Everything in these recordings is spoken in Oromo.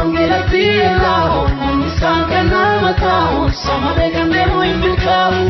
wangeelatti ilaa'u namni isaan kan nama taa'u samalee kan deemu hin milkaa'u.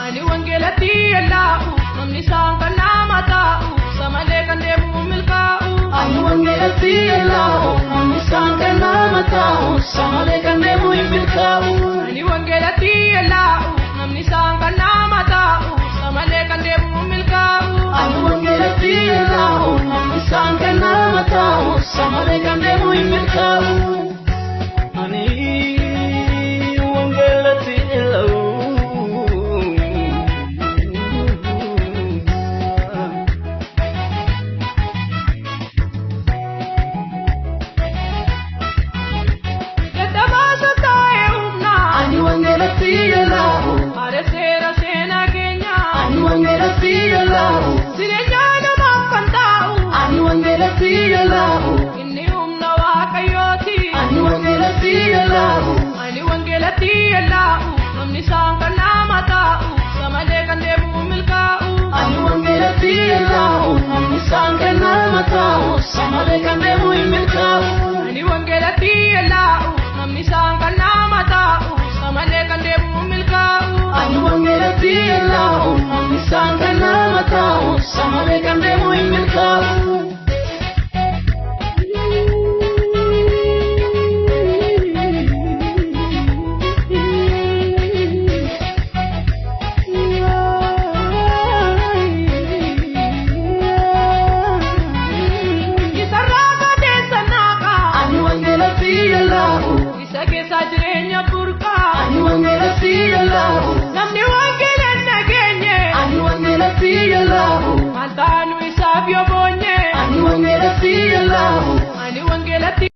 Ani wangeelatti ilaa'u namni isaan kan nama taa'u samalee kan deemu milkaa'u. Ani wangeelatti ilaa'u namni isaan kan nama taa'u samalee kan deemu hin milkaa'u. Ani wangeelatti ilaa'u namni isaan kan nama taa'u samalee kan deemu milkaa'u. Ani wangeelatti ilaa'u namni isaan kan nama taa'u samalee kan deemu hin milkaa'u. Inni humna Waaqayyooti. Ani wangeelatti ilaa'u. Ani wangeelatti ilaa'u namni isaan kan nama taa'u samalee kan deemu milkaa'u. Ani wangeelatti ilaa'u namni isaan kan nama taa'u samalee kan deemu hin milkaa'u. Ani wangeelatti ilaa'u namni isaan kan nama taa'u samalee kan deemu milkaa'u. Ani wangeelatti ilaa'u namni isaan kan nama taa'u samalee kan deemu hin milkaa'u. Isa keessa jireenya burqaa. Ani wangeelatti ilaa'u. Namni wangeela nageenye. Ani wangeelatti ilaa'u. Maal taanu isaaf yoo boonye. Ani wangeelatti ilaa'u. Ani wangeelatti